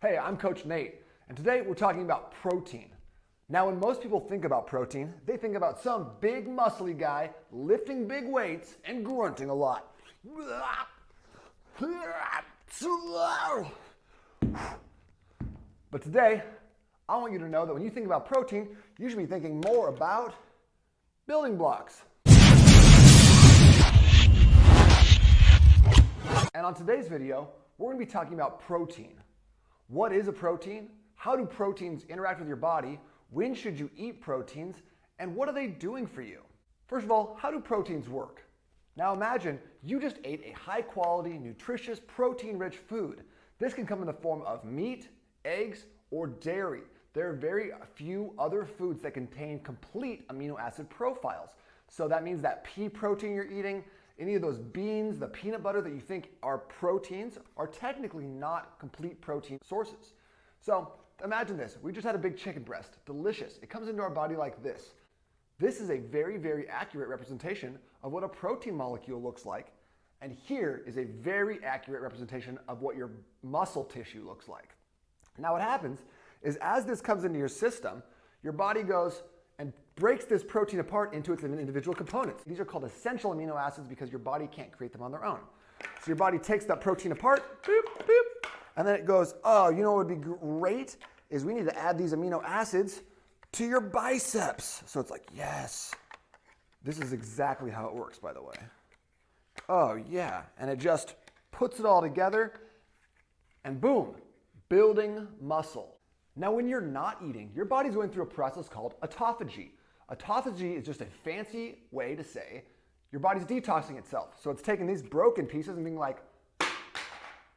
Hey, I'm Coach Nate, and today we're talking about protein. Now, when most people think about protein, they think about some big muscly guy lifting big weights and grunting a lot. But today, I want you to know that when you think about protein, you should be thinking more about building blocks. And on today's video, we're going to be talking about protein. What is a protein? How do proteins interact with your body? When should you eat proteins? And what are they doing for you? First of all, how do proteins work? Now imagine you just ate a high-quality, nutritious, protein-rich food. This can come in the form of meat, eggs, or dairy. There are very few other foods that contain complete amino acid profiles. So that means that pea protein you're eating, any of those beans, the peanut butter that you think are proteins are technically not complete protein sources. So imagine this. We just had a big chicken breast. Delicious. It comes into our body like this. This is a very, very accurate representation of what a protein molecule looks like. And here is a very accurate representation of what your muscle tissue looks like. Now what happens is as this comes into your system, your body goes and breaks this protein apart into its individual components. These are called essential amino acids because your body can't create them on their own. So your body takes that protein apart, boop, boop, and then it goes, oh, you know what would be great is we need to add these amino acids to your biceps. So it's like, yes, this is exactly how it works, by the way. Oh yeah, and it just puts it all together and boom, building muscle. Now, when you're not eating, your body's going through a process called autophagy. Autophagy is just a fancy way to say your body's detoxing itself. So it's taking these broken pieces and being like,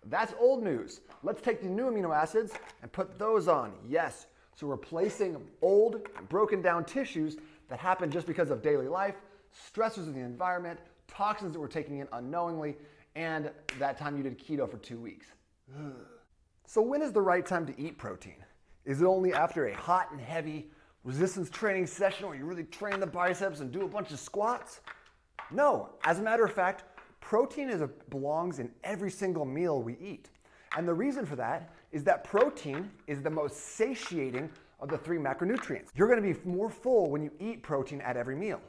that's old news. Let's take the new amino acids and put those on. Yes. So replacing old and broken down tissues that happen just because of daily life, stressors of the environment, toxins that we're taking in unknowingly, and that time you did keto for 2 weeks. So when is the right time to eat protein? Is it only after a hot and heavy resistance training session where you really train the biceps and do a bunch of squats? No. As a matter of fact, protein belongs in every single meal we eat. And the reason for that is that protein is the most satiating of the 3 macronutrients. You're going to be more full when you eat protein at every meal.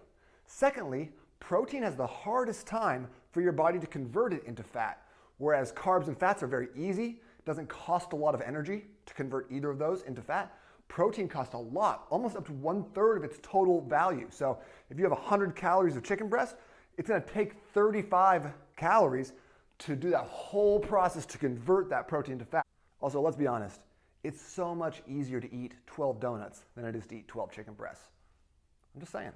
Secondly, protein has the hardest time for your body to convert it into fat, whereas carbs and fats are very easy. Doesn't cost a lot of energy to convert either of those into fat. Protein costs a lot, almost up to 1/3 of its total value. So if you have 100 calories of chicken breast, it's going to take 35 calories to do that whole process to convert that protein to fat. Also, let's be honest, it's so much easier to eat 12 donuts than it is to eat 12 chicken breasts. I'm just saying.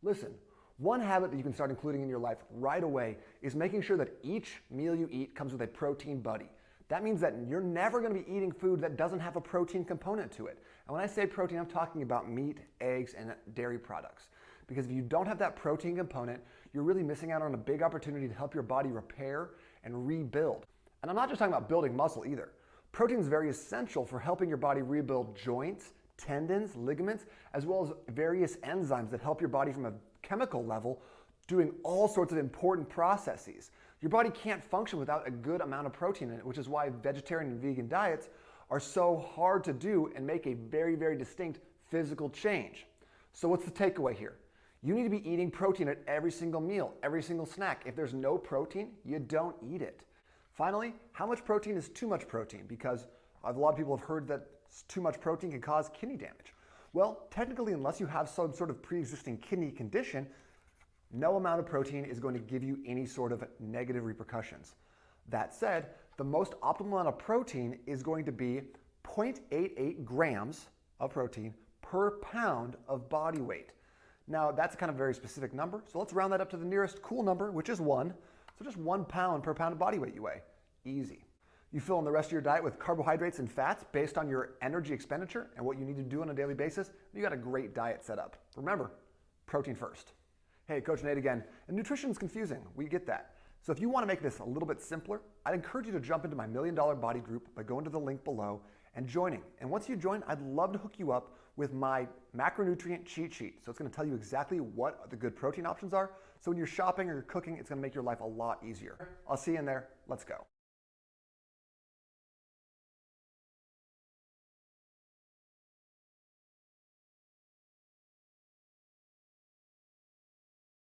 Listen, one habit that you can start including in your life right away is making sure that each meal you eat comes with a protein buddy. That means that you're never going to be eating food that doesn't have a protein component to it. And when I say protein, I'm talking about meat, eggs, and dairy products. Because if you don't have that protein component, you're really missing out on a big opportunity to help your body repair and rebuild. And I'm not just talking about building muscle either. Protein is very essential for helping your body rebuild joints, tendons, ligaments, as well as various enzymes that help your body from a chemical level doing all sorts of important processes. Your body can't function without a good amount of protein in it, which is why vegetarian and vegan diets are so hard to do and make a very, very distinct physical change. So what's the takeaway here? You need to be eating protein at every single meal, every single snack. If there's no protein, you don't eat it. Finally, how much protein is too much protein? Because a lot of people have heard that too much protein can cause kidney damage. Well, technically, unless you have some sort of pre-existing kidney condition, no amount of protein is going to give you any sort of negative repercussions. That said, the most optimal amount of protein is going to be 0.88 grams of protein per pound of body weight. Now, that's kind of a very specific number, so let's round that up to the nearest cool number, which is 1. So just 1 pound per pound of body weight you weigh. Easy. You fill in the rest of your diet with carbohydrates and fats based on your energy expenditure and what you need to do on a daily basis, you got a great diet set up. Remember, protein first. Hey, Coach Nate again. And nutrition is confusing. We get that. So if you want to make this a little bit simpler, I'd encourage you to jump into my $1 Million Body group by going to the link below and joining. And once you join, I'd love to hook you up with my macronutrient cheat sheet. So it's going to tell you exactly what the good protein options are. So when you're shopping or you're cooking, it's going to make your life a lot easier. I'll see you in there. Let's go.